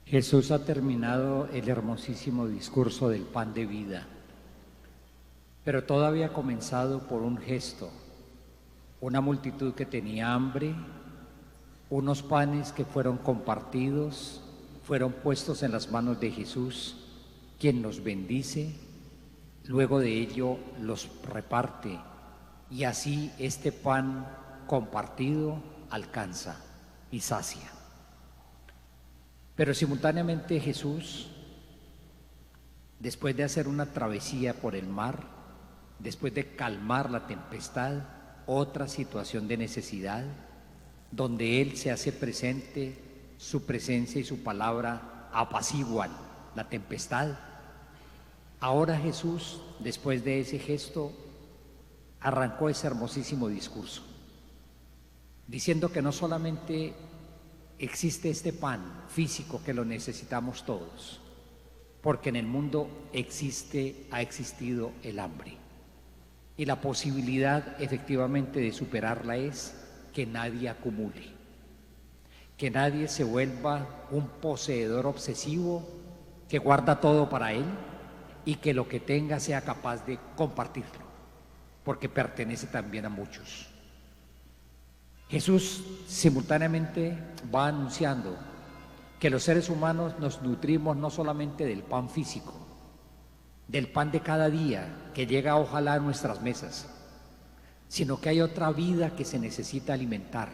Jesús ha terminado el hermosísimo discurso del pan de vida, pero todo había comenzado por un gesto, una multitud que tenía hambre, unos panes que fueron compartidos, fueron puestos en las manos de Jesús, quien los bendice, luego de ello los reparte, y así este pan compartido alcanza y sacia. Pero simultáneamente Jesús, después de hacer una travesía por el mar, después de calmar la tempestad, otra situación de necesidad, donde Él se hace presente, su presencia y su palabra apaciguan la tempestad. Ahora Jesús, después de ese gesto, arrancó ese hermosísimo discurso, diciendo que no solamente existe este pan físico que lo necesitamos todos, porque en el mundo ha existido el hambre. Y la posibilidad efectivamente de superarla es que nadie acumule, que nadie se vuelva un poseedor obsesivo que guarda todo para él y que lo que tenga sea capaz de compartirlo, porque pertenece también a muchos. Jesús simultáneamente va anunciando que los seres humanos nos nutrimos no solamente del pan físico, del pan de cada día que llega ojalá a nuestras mesas, sino que hay otra vida que se necesita alimentar,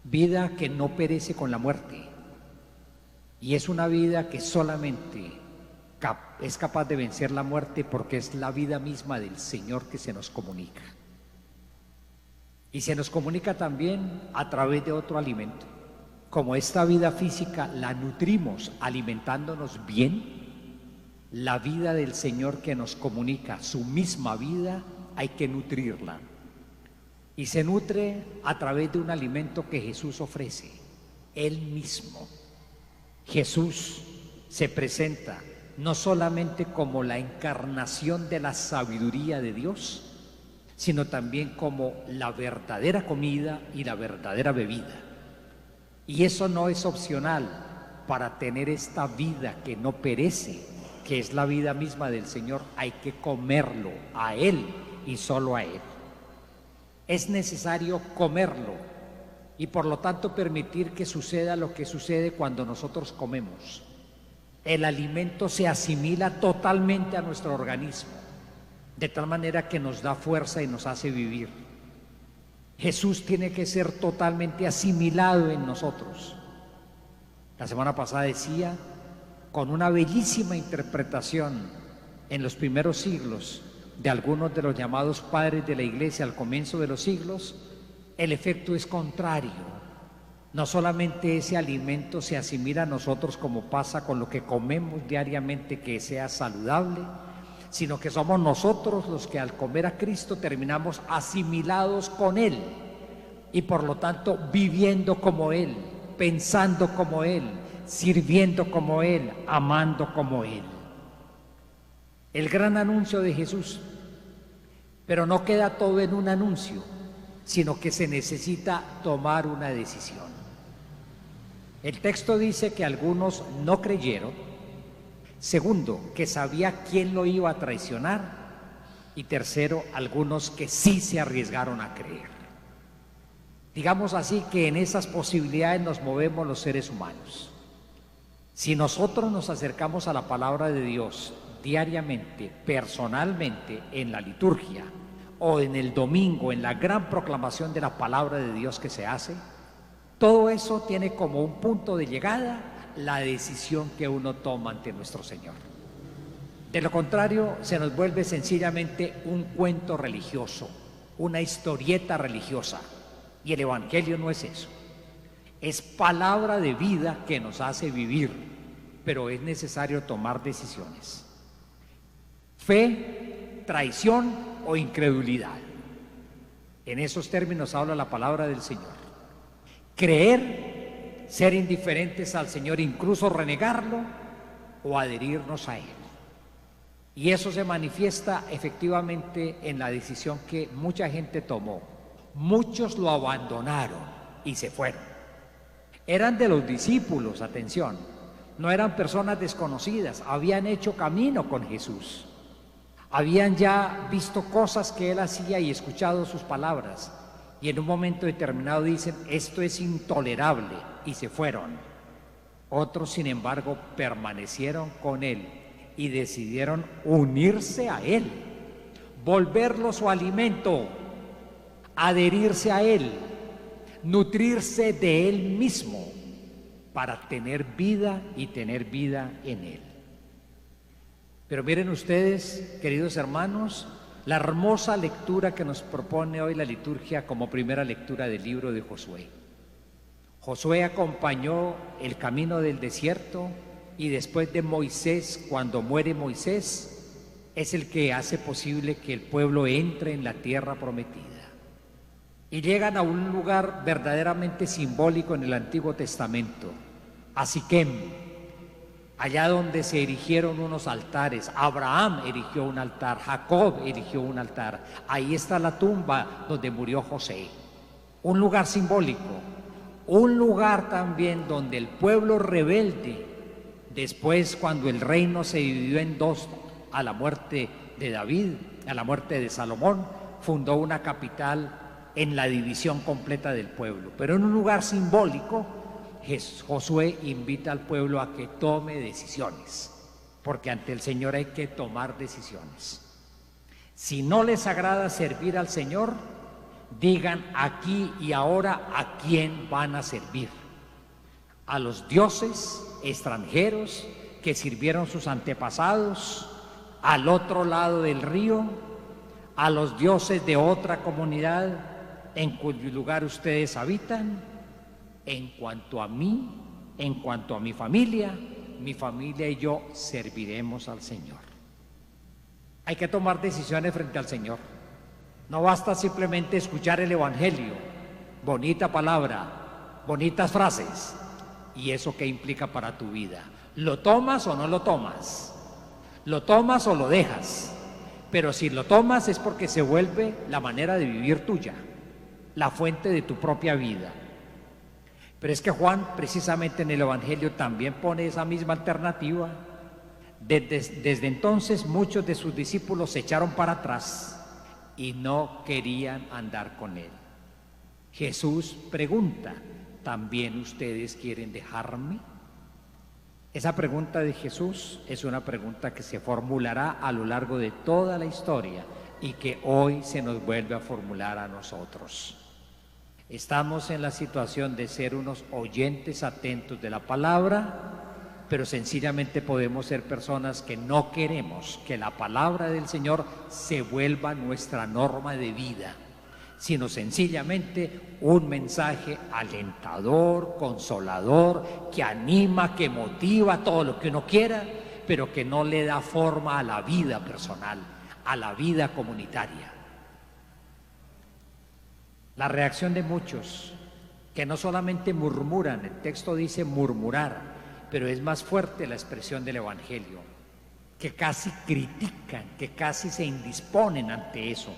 vida que no perece con la muerte, y es una vida que solamente es capaz de vencer la muerte porque es la vida misma del Señor que se nos comunica. Y se nos comunica también a través de otro alimento. Como esta vida física la nutrimos alimentándonos bien, la vida del Señor que nos comunica su misma vida hay que nutrirla. Y se nutre a través de un alimento que Jesús ofrece, Él mismo. Jesús se presenta no solamente como la encarnación de la sabiduría de Dios, sino también como la verdadera comida y la verdadera bebida. Y eso no es opcional para tener esta vida que no perece, que es la vida misma del Señor. Hay que comerlo a Él y solo a Él. Es necesario comerlo y por lo tanto permitir que suceda lo que sucede cuando nosotros comemos. El alimento se asimila totalmente a nuestro organismo, de tal manera que nos da fuerza y nos hace vivir. Jesús tiene que ser totalmente asimilado en nosotros. La semana pasada decía, con una bellísima interpretación en los primeros siglos de algunos de los llamados padres de la Iglesia al comienzo de los siglos, el efecto es contrario. No solamente ese alimento se asimila a nosotros como pasa con lo que comemos diariamente que sea saludable, sino que somos nosotros los que al comer a Cristo terminamos asimilados con Él y por lo tanto viviendo como Él, pensando como Él, sirviendo como Él, amando como Él. El gran anuncio de Jesús, pero no queda todo en un anuncio, sino que se necesita tomar una decisión. El texto dice que algunos no creyeron. Segundo, que sabía quién lo iba a traicionar. Y tercero, algunos que sí se arriesgaron a creer. Digamos así que en esas posibilidades nos movemos los seres humanos. Si nosotros nos acercamos a la palabra de Dios diariamente, personalmente, en la liturgia o en el domingo, en la gran proclamación de la palabra de Dios que se hace, todo eso tiene como un punto de llegada la decisión que uno toma ante nuestro Señor. De lo contrario, se nos vuelve sencillamente un cuento religioso, una historieta religiosa, y el Evangelio no es eso. Es palabra de vida que nos hace vivir, pero es necesario tomar decisiones. Fe, traición o incredulidad. En esos términos habla la palabra del Señor. Creer, ser indiferentes al Señor, incluso renegarlo o adherirnos a Él. Y eso se manifiesta efectivamente en la decisión que mucha gente tomó. Muchos lo abandonaron y se fueron. Eran de los discípulos, atención, no eran personas desconocidas, habían hecho camino con Jesús. Habían ya visto cosas que Él hacía y escuchado sus palabras. Y en un momento determinado dicen, esto es intolerable, y se fueron. Otros, sin embargo, permanecieron con Él y decidieron unirse a Él, volverlo su alimento, adherirse a Él, nutrirse de Él mismo para tener vida y tener vida en Él. Pero miren ustedes, queridos hermanos, la hermosa lectura que nos propone hoy la liturgia como primera lectura del libro de Josué. Josué acompañó el camino del desierto y después de Moisés, cuando muere Moisés, es el que hace posible que el pueblo entre en la tierra prometida. Y llegan a un lugar verdaderamente simbólico en el Antiguo Testamento, a Siquem, allá donde se erigieron unos altares. Abraham erigió un altar, Jacob erigió un altar. Ahí está la tumba donde murió José. Un lugar simbólico, un lugar también donde el pueblo rebelde, después cuando el reino se dividió en dos a la muerte de David, a la muerte de Salomón, fundó una capital en la división completa del pueblo. Pero en un lugar simbólico, Josué invita al pueblo a que tome decisiones, porque ante el Señor hay que tomar decisiones. Si no les agrada servir al Señor, digan aquí y ahora a quién van a servir. A los dioses extranjeros que sirvieron sus antepasados, al otro lado del río, a los dioses de otra comunidad en cuyo lugar ustedes habitan. En cuanto a mí, en cuanto a mi familia y yo serviremos al Señor. Hay que tomar decisiones frente al Señor. No basta simplemente escuchar el Evangelio, bonita palabra, bonitas frases. ¿Y eso qué implica para tu vida? ¿Lo tomas o no lo tomas? ¿Lo tomas o lo dejas? Pero si lo tomas es porque se vuelve la manera de vivir tuya, la fuente de tu propia vida. Pero es que Juan precisamente en el Evangelio también pone esa misma alternativa. Desde entonces muchos de sus discípulos se echaron para atrás y no querían andar con él. Jesús pregunta, ¿también ustedes quieren dejarme? Esa pregunta de Jesús es una pregunta que se formulará a lo largo de toda la historia y que hoy se nos vuelve a formular a nosotros. Estamos en la situación de ser unos oyentes atentos de la palabra, pero sencillamente podemos ser personas que no queremos que la palabra del Señor se vuelva nuestra norma de vida, sino sencillamente un mensaje alentador, consolador, que anima, que motiva, todo lo que uno quiera, pero que no le da forma a la vida personal, a la vida comunitaria. La reacción de muchos, que no solamente murmuran, el texto dice murmurar, pero es más fuerte la expresión del Evangelio, que casi critican, que casi se indisponen ante eso.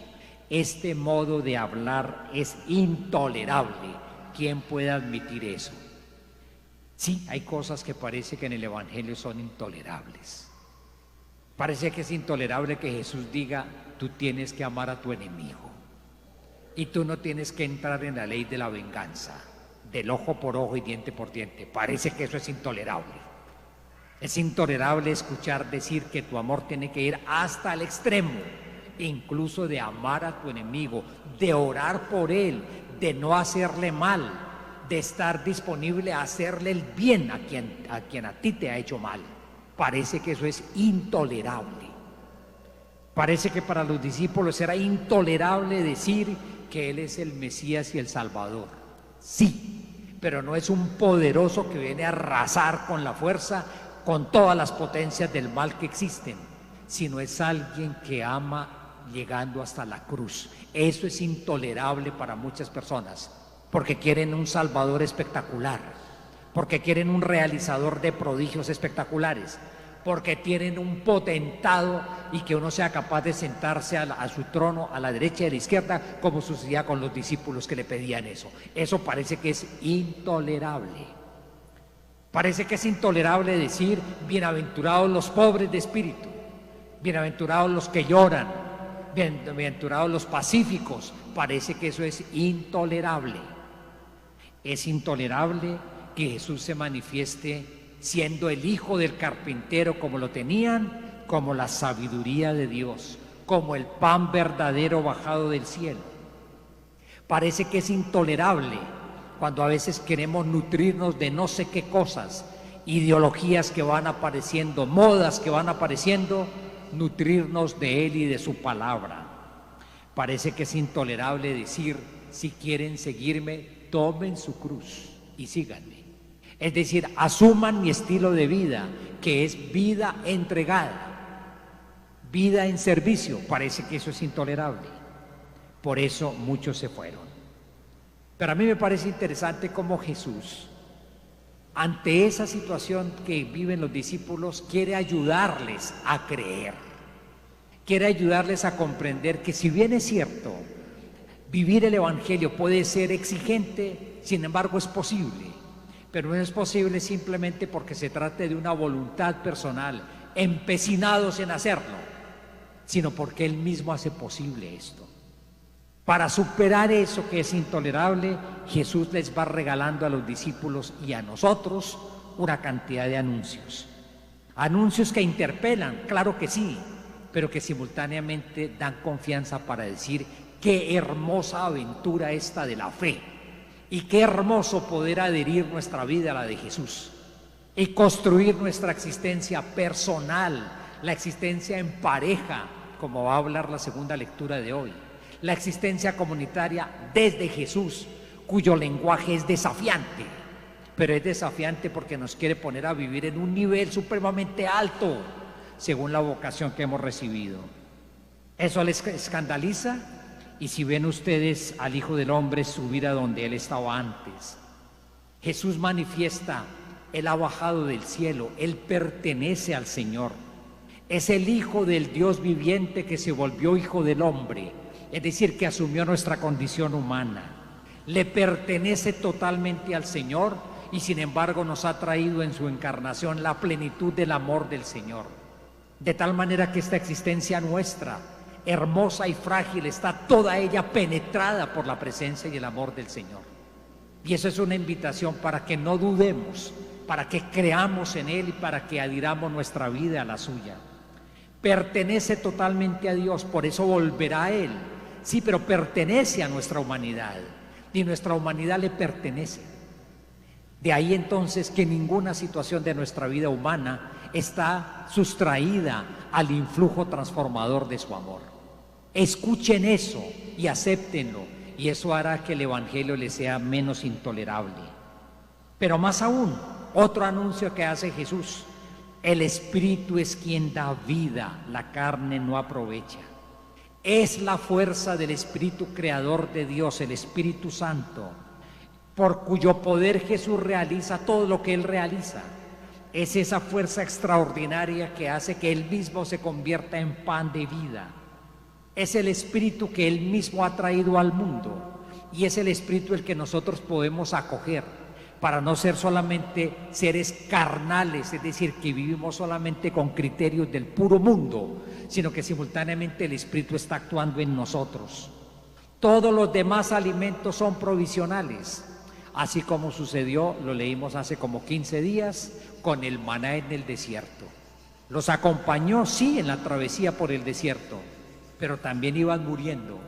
Este modo de hablar es intolerable. ¿Quién puede admitir eso? Sí, hay cosas que parece que en el Evangelio son intolerables. Parece que es intolerable que Jesús diga, tú tienes que amar a tu enemigo. Y tú no tienes que entrar en la ley de la venganza, del ojo por ojo y diente por diente. Parece que eso es intolerable. Es intolerable escuchar decir que tu amor tiene que ir hasta el extremo, incluso de amar a tu enemigo, de orar por él, de no hacerle mal, de estar disponible a hacerle el bien a quien a ti te ha hecho mal. Parece que eso es intolerable. Parece que para los discípulos era intolerable decir que Él es el Mesías y el Salvador. Sí, pero no es un poderoso que viene a arrasar con la fuerza, con todas las potencias del mal que existen, sino es alguien que ama llegando hasta la cruz. Eso es intolerable para muchas personas, porque quieren un Salvador espectacular, porque quieren un realizador de prodigios espectaculares, porque tienen un potentado y que uno sea capaz de sentarse a su trono a la derecha y a la izquierda, como sucedía con los discípulos que le pedían eso. Eso parece que es intolerable. Parece que es intolerable decir bienaventurados los pobres de espíritu, bienaventurados los que lloran, bienaventurados los pacíficos. Parece que eso es intolerable. Es intolerable que Jesús se manifieste siendo el hijo del carpintero como lo tenían, como la sabiduría de Dios, como el pan verdadero bajado del cielo. Parece que es intolerable cuando a veces queremos nutrirnos de no sé qué cosas, ideologías que van apareciendo, modas que van apareciendo, nutrirnos de Él y de su palabra. Parece que es intolerable decir, si quieren seguirme, tomen su cruz y síganme. Es decir, asuman mi estilo de vida, que es vida entregada, vida en servicio. Parece que eso es intolerable. Por eso muchos se fueron. Pero a mí me parece interesante cómo Jesús, ante esa situación que viven los discípulos, quiere ayudarles a creer, quiere ayudarles a comprender que si bien es cierto, vivir el Evangelio puede ser exigente, sin embargo es posible, pero no es posible simplemente porque se trate de una voluntad personal, empecinados en hacerlo, sino porque Él mismo hace posible esto. Para superar eso que es intolerable, Jesús les va regalando a los discípulos y a nosotros una cantidad de anuncios. Anuncios que interpelan, claro que sí, pero que simultáneamente dan confianza para decir qué hermosa aventura esta de la fe y qué hermoso poder adherir nuestra vida a la de Jesús y construir nuestra existencia personal, la existencia en pareja, como va a hablar la segunda lectura de hoy. La existencia comunitaria desde Jesús, cuyo lenguaje es desafiante, pero es desafiante porque nos quiere poner a vivir en un nivel supremamente alto, según la vocación que hemos recibido. Eso les escandaliza, y si ven ustedes al Hijo del Hombre subir a donde Él estaba antes, Jesús manifiesta, Él ha bajado del cielo, Él pertenece al Señor, es el Hijo del Dios viviente que se volvió Hijo del Hombre. Es decir, que asumió nuestra condición humana, le pertenece totalmente al Señor y sin embargo nos ha traído en su encarnación la plenitud del amor del Señor. De tal manera que esta existencia nuestra, hermosa y frágil, está toda ella penetrada por la presencia y el amor del Señor. Y eso es una invitación para que no dudemos, para que creamos en Él y para que adhiramos nuestra vida a la suya. Pertenece totalmente a Dios, por eso volverá a Él. Sí, pero pertenece a nuestra humanidad y nuestra humanidad le pertenece. De ahí entonces que ninguna situación de nuestra vida humana está sustraída al influjo transformador de su amor. Escuchen eso y acéptenlo, y eso hará que el Evangelio les sea menos intolerable. Pero más aún, otro anuncio que hace Jesús: el Espíritu es quien da vida, la carne no aprovecha. Es la fuerza del Espíritu Creador de Dios, el Espíritu Santo, por cuyo poder Jesús realiza todo lo que Él realiza. Es esa fuerza extraordinaria que hace que Él mismo se convierta en pan de vida. Es el Espíritu que Él mismo ha traído al mundo y es el Espíritu el que nosotros podemos acoger para no ser solamente seres carnales, es decir, que vivimos solamente con criterios del puro mundo, sino que simultáneamente el Espíritu está actuando en nosotros. Todos los demás alimentos son provisionales, así como sucedió, lo leímos hace como 15 días, con el maná en el desierto. Los acompañó, sí, en la travesía por el desierto, pero también iban muriendo.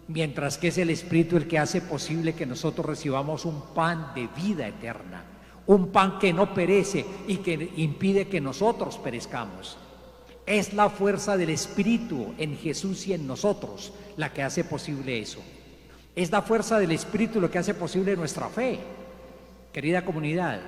Mientras que es el Espíritu el que hace posible que nosotros recibamos un pan de vida eterna, un pan que no perece y que impide que nosotros perezcamos. Es la fuerza del Espíritu en Jesús y en nosotros la que hace posible eso. Es la fuerza del Espíritu lo que hace posible nuestra fe. Querida comunidad,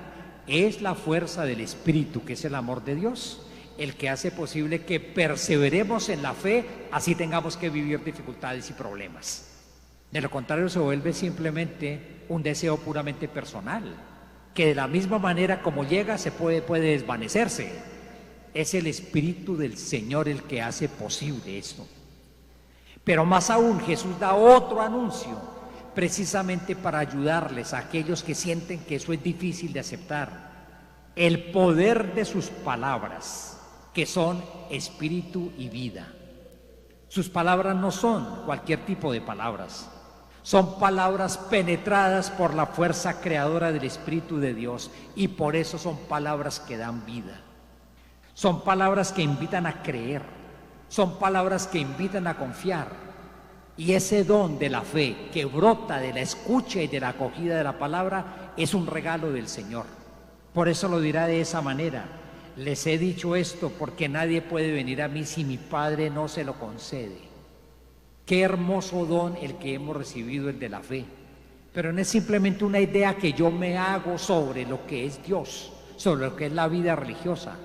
es la fuerza del Espíritu, que es el amor de Dios, el que hace posible que perseveremos en la fe, así tengamos que vivir dificultades y problemas. De lo contrario, se vuelve simplemente un deseo puramente personal, que de la misma manera como llega se puede desvanecerse. Es el Espíritu del Señor el que hace posible esto. Pero más aún, Jesús da otro anuncio, precisamente para ayudarles a aquellos que sienten que eso es difícil de aceptar. el poder de sus palabras, que son espíritu y vida. Sus palabras no son cualquier tipo de palabras, son palabras penetradas por la fuerza creadora del Espíritu de Dios, y por eso son palabras que dan vida. Son palabras que invitan a creer, son palabras que invitan a confiar. Y ese don de la fe que brota de la escucha y de la acogida de la palabra es un regalo del Señor. Por eso lo dirá de esa manera: les he dicho esto porque nadie puede venir a mí si mi Padre no se lo concede. Qué hermoso don el que hemos recibido, el de la fe. Pero no es simplemente una idea que yo me hago sobre lo que es Dios, sobre lo que es la vida religiosa.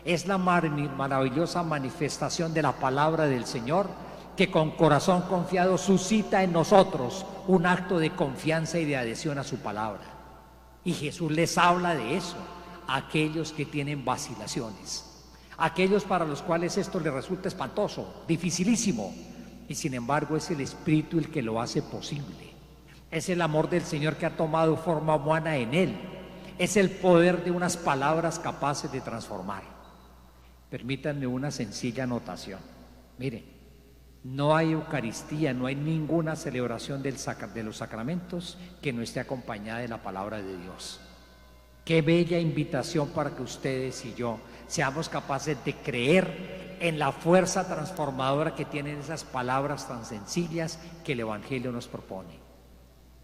Es la maravillosa manifestación de la palabra del Señor, que con corazón confiado suscita en nosotros un acto de confianza y de adhesión a su palabra. Y Jesús les habla de eso a aquellos que tienen vacilaciones, aquellos para los cuales esto les resulta espantoso, dificilísimo, y sin embargo es el Espíritu el que lo hace posible. Es el amor del Señor que ha tomado forma humana en él. Es el poder de unas palabras capaces de transformar. Permítanme una sencilla anotación. Miren, no hay Eucaristía, no hay ninguna celebración de los sacramentos que no esté acompañada de la palabra de Dios. Qué bella invitación para que ustedes y yo seamos capaces de creer en la fuerza transformadora que tienen esas palabras tan sencillas que el Evangelio nos propone.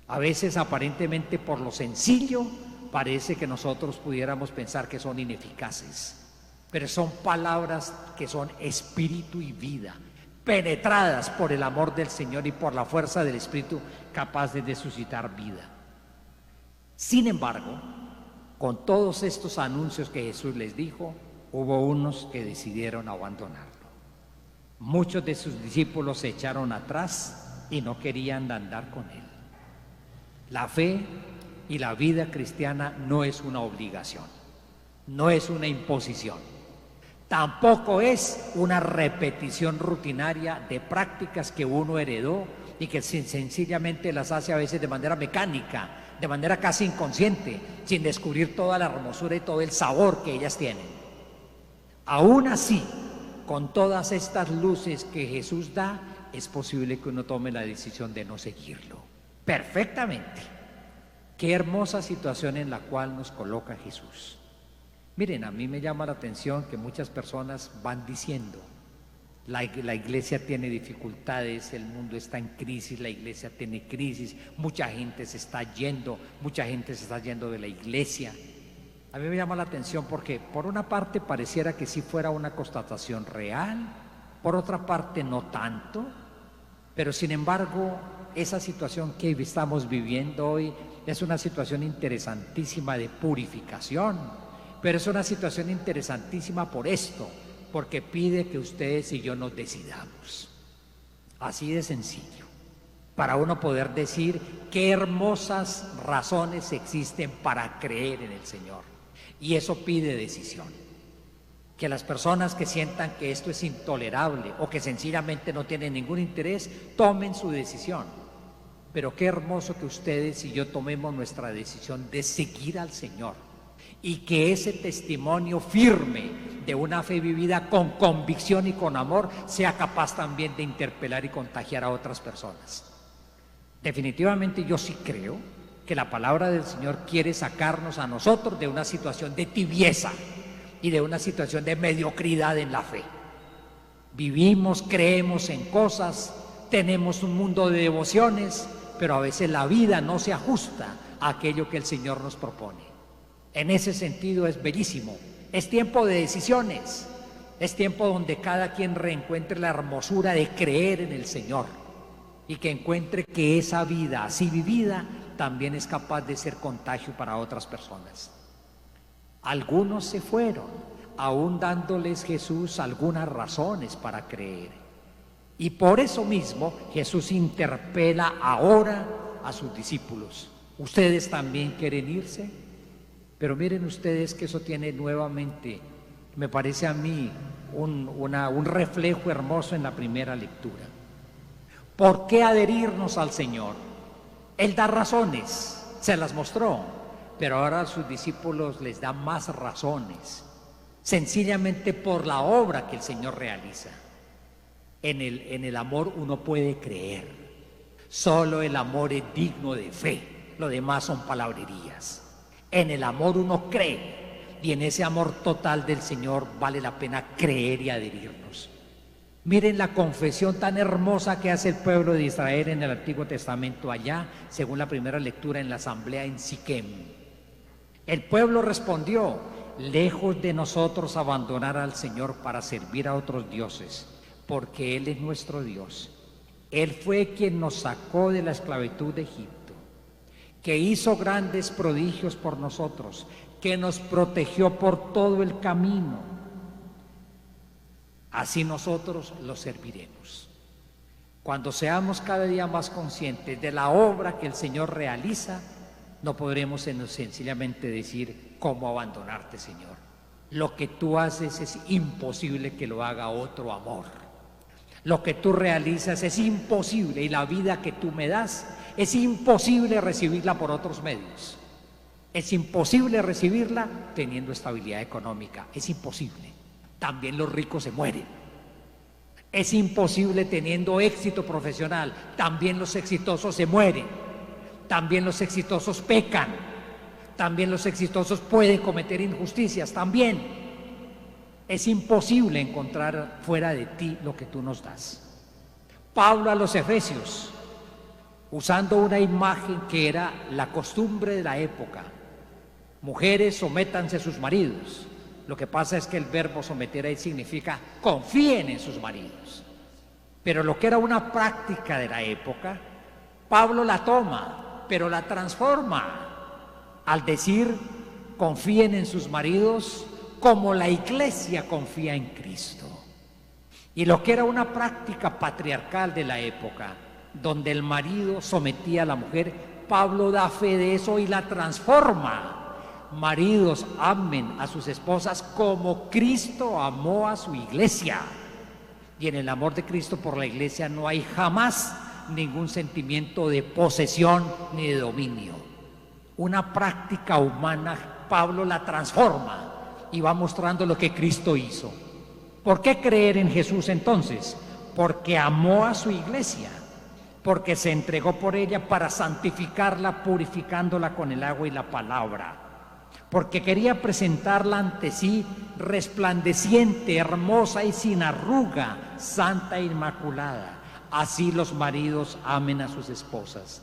A veces, aparentemente por lo sencillo, parece que nosotros pudiéramos pensar que son ineficaces, pero son palabras que son espíritu y vida, penetradas por el amor del Señor y por la fuerza del Espíritu, capaces de suscitar vida. Sin embargo, con todos estos anuncios que Jesús les dijo, hubo unos que decidieron abandonarlo. Muchos de sus discípulos se echaron atrás y no querían andar con él. La fe y la vida cristiana no es una obligación, no es una imposición, tampoco es una repetición rutinaria de prácticas que uno heredó y que sencillamente las hace a veces de manera mecánica, de manera casi inconsciente, sin descubrir toda la hermosura y todo el sabor que ellas tienen. Aún así, con todas estas luces que Jesús da, es posible que uno tome la decisión de no seguirlo. Perfectamente. Qué hermosa situación en la cual nos coloca Jesús. Miren, a mí me llama la atención que muchas personas van diciendo: la iglesia tiene dificultades, el mundo está en crisis, la iglesia tiene crisis, mucha gente se está yendo de la iglesia. A mí me llama la atención porque por una parte pareciera que sí fuera una constatación real, por otra parte no tanto, pero sin embargo esa situación que estamos viviendo hoy es una situación interesantísima de purificación, pero es una situación interesantísima por esto, porque pide que ustedes y yo nos decidamos. Así de sencillo, para uno poder decir qué hermosas razones existen para creer en el Señor. Y eso pide decisión. Que las personas que sientan que esto es intolerable o que sencillamente no tienen ningún interés, tomen su decisión. Pero qué hermoso que ustedes y yo tomemos nuestra decisión de seguir al Señor, y que ese testimonio firme de una fe vivida con convicción y con amor sea capaz también de interpelar y contagiar a otras personas. Definitivamente yo sí creo que la palabra del Señor quiere sacarnos a nosotros de una situación de tibieza y de una situación de mediocridad en la fe. Vivimos, creemos en cosas, tenemos un mundo de devociones, pero a veces la vida no se ajusta a aquello que el Señor nos propone. En ese sentido es bellísimo. Es tiempo de decisiones, es tiempo donde cada quien reencuentre la hermosura de creer en el Señor y que encuentre que esa vida así vivida también es capaz de ser contagio para otras personas. Algunos se fueron, aún dándoles Jesús algunas razones para creer. Y por eso mismo Jesús interpela ahora a sus discípulos. ¿Ustedes también quieren irse? Pero miren ustedes que eso tiene nuevamente, me parece a mí, un reflejo hermoso en la primera lectura. ¿Por qué adherirnos al Señor? Él da razones, se las mostró. pero ahora a sus discípulos les da más razones, sencillamente por la obra que el Señor realiza. En el amor uno puede creer, solo el amor es digno de fe, lo demás son palabrerías. En el amor uno cree, y en ese amor total del Señor vale la pena creer y adherirnos. Miren la confesión tan hermosa que hace el pueblo de Israel en el Antiguo Testamento allá, según la primera lectura en la asamblea en Siquem. El pueblo respondió: lejos de nosotros abandonar al Señor para servir a otros dioses, porque Él es nuestro Dios. Él fue quien nos sacó de la esclavitud de Egipto, que hizo grandes prodigios por nosotros, que nos protegió por todo el camino. Así nosotros lo serviremos. Cuando seamos cada día más conscientes de la obra que el Señor realiza, no podremos sencillamente decir: ¿cómo abandonarte, Señor? Lo que tú haces es imposible que lo haga otro amor. Lo que tú realizas es imposible, y la vida que tú me das es imposible recibirla por otros medios. Es imposible recibirla teniendo estabilidad económica, es imposible. También los ricos se mueren. Es imposible teniendo éxito profesional, también los exitosos se mueren. También los exitosos pecan. También los exitosos pueden cometer injusticias, también. Es imposible encontrar fuera de ti lo que tú nos das. Pablo a los Efesios, usando una imagen que era la costumbre de la época: mujeres, sométanse a sus maridos. Lo que pasa es que el verbo someter ahí significa confíen en sus maridos. Pero lo que era una práctica de la época, Pablo la toma, pero la transforma al decir: confíen en sus maridos como la iglesia confía en Cristo. Y lo que era una práctica patriarcal de la época, donde el marido sometía a la mujer, Pablo da fe de eso y la transforma. Maridos, amen a sus esposas como Cristo amó a su iglesia. Y en el amor de Cristo por la iglesia no hay jamás ningún sentimiento de posesión ni de dominio. Una práctica humana, Pablo la transforma y va mostrando lo que Cristo hizo. ¿Por qué creer en Jesús entonces? Porque amó a su iglesia, porque se entregó por ella para santificarla, purificándola con el agua y la palabra, porque quería presentarla ante sí resplandeciente, hermosa y sin arruga, santa e inmaculada. Así los maridos amen a sus esposas.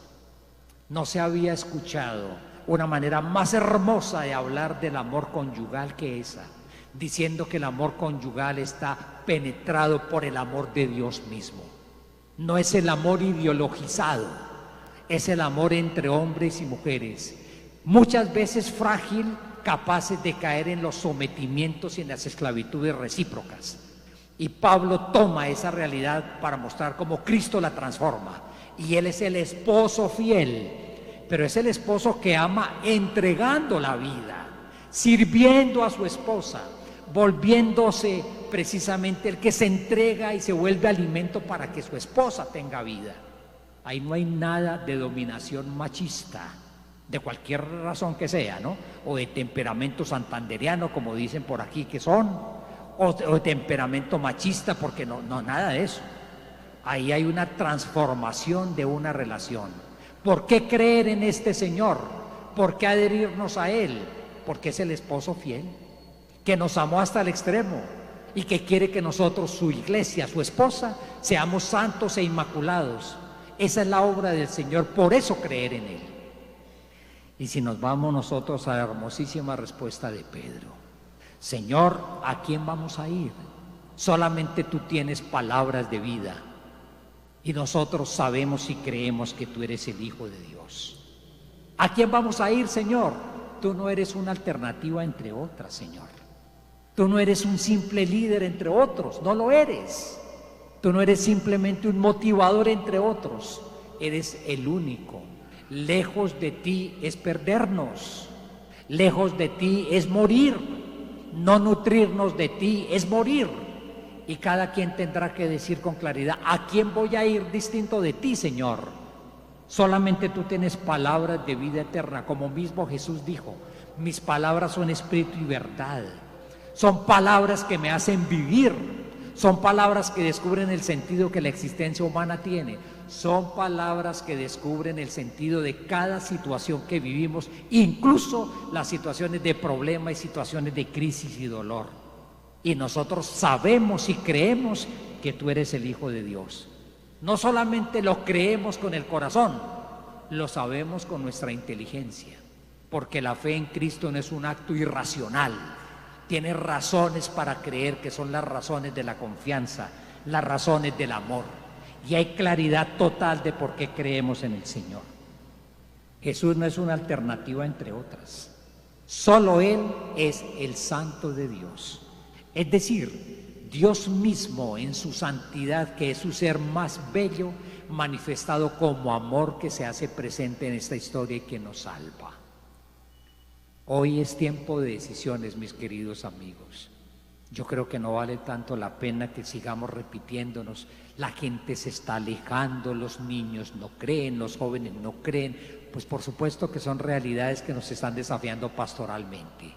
No se había escuchado una manera más hermosa de hablar del amor conyugal que esa, diciendo que el amor conyugal está penetrado por el amor de Dios mismo. No es el amor ideologizado, es el amor entre hombres y mujeres, muchas veces frágil, capaces de caer en los sometimientos y en las esclavitudes recíprocas. Y Pablo toma esa realidad para mostrar cómo Cristo la transforma. Y Él es el esposo fiel, pero es el esposo que ama entregando la vida, sirviendo a su esposa, volviéndose precisamente el que se entrega y se vuelve alimento para que su esposa tenga vida. Ahí no hay nada de dominación machista, de cualquier razón que sea, ¿no? O de temperamento santanderiano, como dicen por aquí que son, o de temperamento machista, porque no, nada de eso. Ahí hay una transformación de una relación. ¿Por qué creer en este Señor? ¿Por qué adherirnos a Él? Porque es el esposo fiel, que nos amó hasta el extremo y que quiere que nosotros, su iglesia, su esposa, seamos santos e inmaculados. Esa es la obra del Señor, por eso creer en Él. Y si nos vamos nosotros a la hermosísima respuesta de Pedro: Señor, ¿a quién vamos a ir? Solamente tú tienes palabras de vida y nosotros sabemos y creemos que tú eres el Hijo de Dios. ¿A quién vamos a ir, Señor? Tú no eres una alternativa entre otras, Señor. Tú no eres un simple líder entre otros, no lo eres. Tú no eres simplemente un motivador entre otros, eres el único. Lejos de ti es perdernos, lejos de ti es morir, no nutrirnos de ti es morir. Y cada quien tendrá que decir con claridad: ¿a quién voy a ir distinto de ti, Señor? Solamente tú tienes palabras de vida eterna, como mismo Jesús dijo, mis palabras son espíritu y verdad. Son palabras que me hacen vivir, son palabras que descubren el sentido que la existencia humana tiene, son palabras que descubren el sentido de cada situación que vivimos, incluso las situaciones de problema y situaciones de crisis y dolor. Y nosotros sabemos y creemos que tú eres el Hijo de Dios. No solamente lo creemos con el corazón, lo sabemos con nuestra inteligencia, porque la fe en Cristo no es un acto irracional. Tiene razones para creer, que son las razones de la confianza, las razones del amor. Y hay claridad total de por qué creemos en el Señor. Jesús no es una alternativa entre otras. Solo Él es el Santo de Dios. Es decir, Dios mismo en su santidad, que es su ser más bello, manifestado como amor que se hace presente en esta historia y que nos salva. Hoy es tiempo de decisiones, mis queridos amigos. Yo creo que no vale tanto la pena que sigamos repitiéndonos. La gente se está alejando, los niños no creen, los jóvenes no creen. Pues por supuesto que son realidades que nos están desafiando pastoralmente.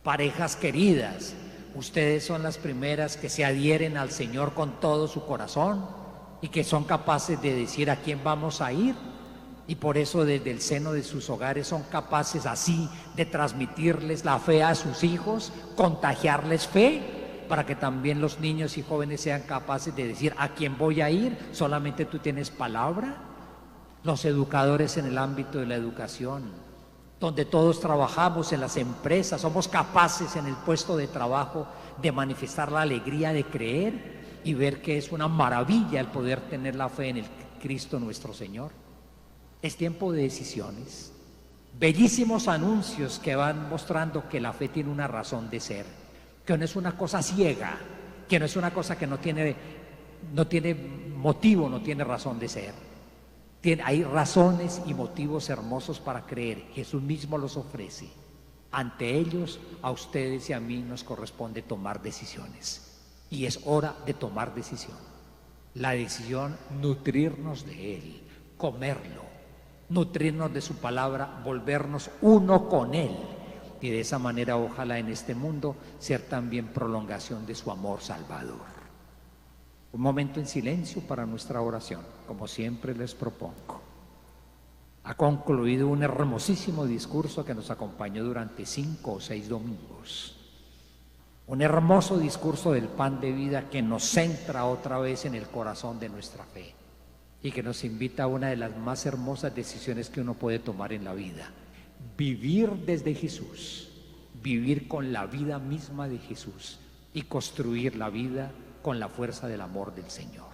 Parejas queridas, ustedes son las primeras que se adhieren al Señor con todo su corazón y que son capaces de decir a quién vamos a ir. Y por eso desde el seno de sus hogares son capaces así de transmitirles la fe a sus hijos, contagiarles fe, para que también los niños y jóvenes sean capaces de decir a quién voy a ir, solamente tú tienes palabra. Los educadores en el ámbito de la educación, donde todos trabajamos en las empresas, somos capaces en el puesto de trabajo de manifestar la alegría de creer y ver que es una maravilla el poder tener la fe en el Cristo nuestro Señor. Es tiempo de decisiones, bellísimos anuncios que van mostrando que la fe tiene una razón de ser, que no es una cosa ciega, que no es una cosa que no tiene motivo, no tiene razón de ser. Hay razones y motivos hermosos para creer. Jesús mismo los ofrece. Ante ellos, a ustedes y a mí nos corresponde tomar decisiones. Y es hora de tomar decisión. La decisión, nutrirnos de Él, comerlo, nutrirnos de su palabra, volvernos uno con Él. Y de esa manera, ojalá en este mundo, ser también prolongación de su amor salvador. Un momento en silencio para nuestra oración, como siempre les propongo. Ha concluido un hermosísimo discurso que nos acompañó durante 5 o 6 domingos. Un hermoso discurso del pan de vida que nos centra otra vez en el corazón de nuestra fe y que nos invita a una de las más hermosas decisiones que uno puede tomar en la vida. Vivir desde Jesús, vivir con la vida misma de Jesús y construir la vida con la fuerza del amor del Señor.